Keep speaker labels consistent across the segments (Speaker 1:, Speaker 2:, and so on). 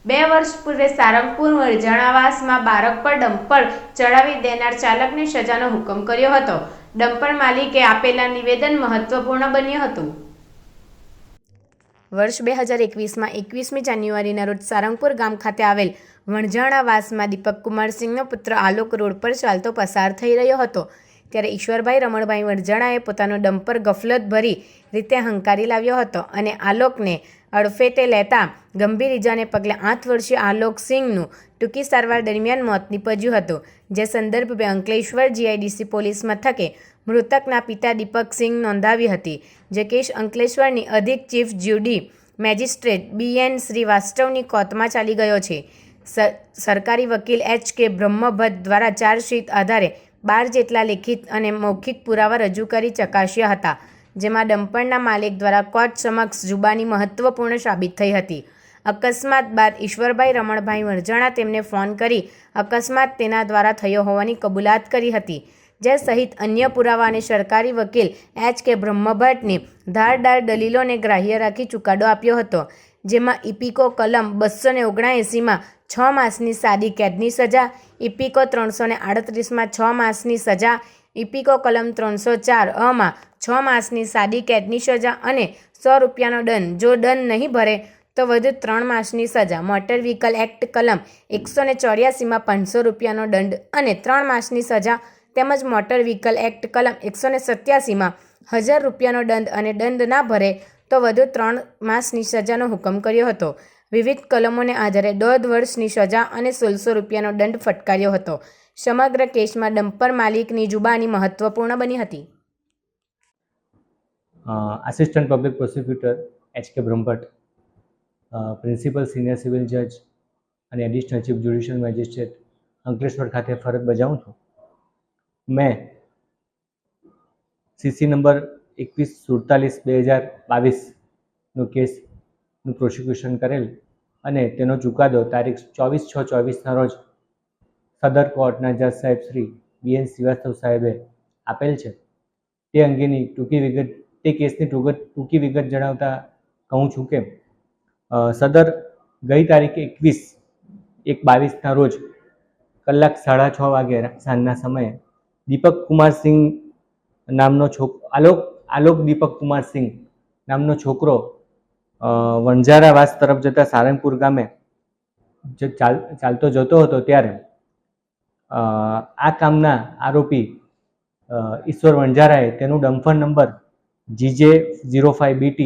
Speaker 1: 2 વર્ષ પૂર્વે સારંગપુર વરજાણાવાસમાં બાળક પર ડમ્પર ચડાવી દેનાર ચાલકને સજાનો હુકમ કર્યો હતો. ડમ્પર માલિકે આપેલા નિવેદન મહત્વપૂર્ણ બન્યું હતું. વર્ષ 2021માં 21મી જાન્યુઆરીના રોજ સારંગપુર ગામ ખાતે આવેલ વણઝાણાવાસમાં દીપક કુમાર સિંહનો પુત્ર આલોક રોડ પર ચાલતો પસાર થઈ રહ્યો હતો. ત્યારે ઈશ્વરભાઈ રમણભાઈ વણઝાણાએ પોતાનો ડમ્પર ગફલતભરી રીતે હંકારી લાવ્યો હતો અને આલોકને અડફેટે લેતા ગંભીર ઇજાને પગલે 8 વર્ષીય આલોક સિંહનું ટૂંકી સારવાર દરમિયાન મોત નીપજ્યું હતું. જે સંદર્ભે અંકલેશ્વર જીઆઈડીસી પોલીસ મથકે મૃતકના પિતા દીપક સિંહ નોંધાવી હતી. જે કેસ અંકલેશ્વરની અધિક ચીફ જ્યુડી મેજિસ્ટ્રેટ BN શ્રીવાસ્તવની કોર્ટમાં ચાલી ગયો છે. સરકારી વકીલ HK બ્રહ્મભટ્ટ દ્વારા ચાર્જશીટ આધારે 12 જેટલા લેખિત અને મૌખિક પુરાવા રજૂ કરી ચકાસ્યા હતા. જેમાં ડમ્પરના માલિક દ્વારા કોર્ટ સમક્ષ જુબાની મહત્વપૂર્ણ સાબિત થઈ હતી. અકસ્માત બાદ ઈશ્વરભાઈ રમણભાઈ વણઝાણા તેમને ફોન કરી અકસ્માત તેના દ્વારા થયો હોવાની કબૂલાત કરી હતી. જે સહિત અન્ય પુરાવા અને સરકારી વકીલ HK બ્રહ્મભટ્ટની ધારદાર દલીલોને ગ્રાહ્ય રાખી ચુકાદો આપ્યો હતો. જેમાં ઇપીકો કલમ 279માં 6 માસની સાદી કેદની સજા, ઇપીકો 338માં 6 માસની સજા, ઇપીકો કલમ 304 6 માસની સાદી કેદની સજા અને ₹100નો દંડ. જો દંડ નહીં ભરે તો વધુ 3 માસની સજા. મોટર વ્હીકલ એક્ટ કલમ 184માં ₹500નો દંડ અને 3 માસની સજા તેમજ મોટર વ્હીકલ એક્ટ કલમ 187માં ₹1000નો દંડ અને દંડ ના ભરે તો વધુ 3 માસની સજાનો હુકમ કર્યો હતો. વિવિધ કલમોને આધારે 1.5 વર્ષની સજા અને ₹1600નો દંડ ફટકાર્યો હતો. સમગ્ર કેસમાં ડમ્પર માલિકની જુબાની મહત્વપૂર્ણ બની હતી.
Speaker 2: Assistant public prosecutor HK Brahmbhatt, principal senior civil જજ અને additional chief judicial magistrate Ankleshwar ખાતે ફરજ બજાવું છું. મેં CC નંબર 2147/2022નો કેસનું પ્રોસિક્યુશન કરેલ અને તેનો ચુકાદો તારીખ 24/6/24ના રોજ સદર કોર્ટના જજ સાહેબ શ્રી BN શ્રીવાસ્તવ સાહેબે આપેલ છે. તે અંગેની તે કેસની ટૂંકી વિગત જણાવતા કહું છું કે સદર ગઈ તારીખ 21/1/22ના રોજ કલાક 6:30 વાગે સાંજના સમયે દીપક કુમાર સિંહ નામનો આલોક દીપક કુમાર સિંહ નામનો છોકરો વણઝારાવાસ તરફ જતા સારંગપુર ગામે ચાલતો જતો હતો. ત્યારે આ કામના આરોપી ઈશ્વર વણઝારાએ તેનું ડમ્પર નંબર GJ05BT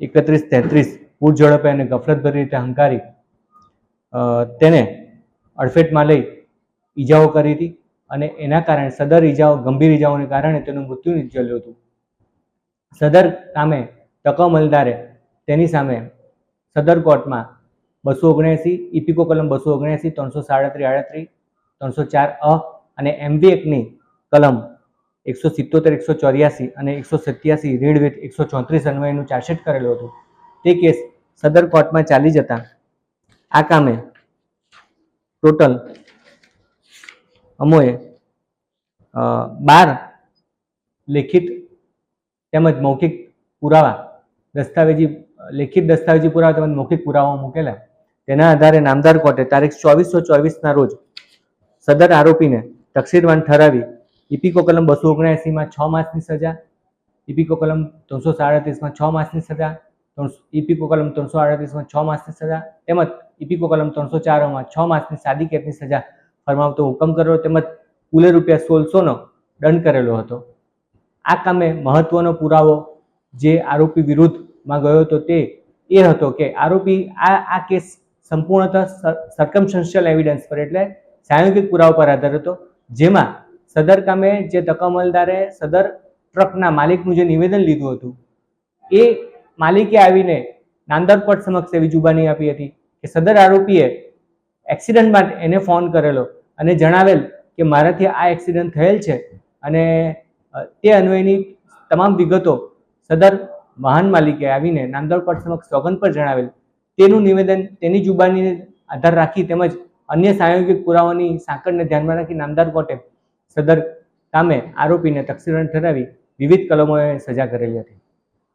Speaker 2: 3133 પૂર ઝડપે અને ગફલતભરી રીતે હંકારી તેને અડફેટમાં લઈ ઈજાઓ કરી હતી અને એના કારણે સદર ગંભીર ઈજાઓને કારણે તેનું મૃત્યુ નિપજેલું હતું. સદર કામે તકમલદારે તેની સામે સદર કોર્ટમાં 279 ઇપીકો કલમ 279, 337, 304 અને MV એક્ટની કલમ 177, 184 અને 187 રીડ વિથ 134 અન્વયનું ચાર્જશીટ કરેલું હતું. તે કેસ સદર કોર્ટમાં ચાલી જતા આ કામે ટોટલ અમોએ 12 લેખિત તેમજ મૌખિક પુરાવા લેખિત દસ્તાવેજી પુરાવા તેમજ મૌખિક પુરાવાઓ મૂકેલા. તેના આધારે નામદાર કોર્ટે તારીખ 24/6/24ના રોજ સદર આરોપીને તકસીરવાન ઠરાવી ઇપીકો કલમ 279માં 6 માસની સજા, ઇપીકો કલમ 337માં 6 માસની સજા, ઇપીકો કલમ 338માં 6 માસની સજા તેમજ ઇપીકો કલમ 304માં 6 માસની સાદી કેદની સજા ફરમાવતો હુકમ કર્યો તેમજ કુલે ₹1600નો દંડ કરેલો હતો. આ કામે મહત્વનો પુરાવો જે આરોપી વિરુદ્ધમાં ગયો હતો તે એ હતો કે આરોપી આ કેસ સંપૂર્ણતઃ સર્કમસ્ટન્શિયલ એવિડન્સ પર એટલે સાંયોગિક પુરાવા પર આધાર હતો. જેમાં સદર કામે જે તકમલદારે સદર ટ્રકના માલિકનું જે નિવેદન લીધું હતું એ માલિકે આવીને નામદાર કોર્ટ સમક્ષ એવી જુબાની આપી હતી કે સદર આરોપીએ એક્સિડન્ટ માટે એને ફોન કરેલો અને જણાવેલ કે મારાથી આ એક્સિડન્ટ થયેલ છે અને તે અન્વયની તમામ વિગતો સદર વાહન માલિકે આવીને નામદાર કોર્ટ સમક્ષ સોગંદ પર જણાવેલ. તેનું નિવેદન તેની જુબાનીને આધાર રાખી તેમજ અન્ય સાંયોગિક પુરાવાની સાંકળને ધ્યાનમાં રાખી નામદાર કોર્ટે સદર કામે આરોપીને તકસીરવાન ઠરાવી વિવિધ કલમોએ સજા કરેલી હતી.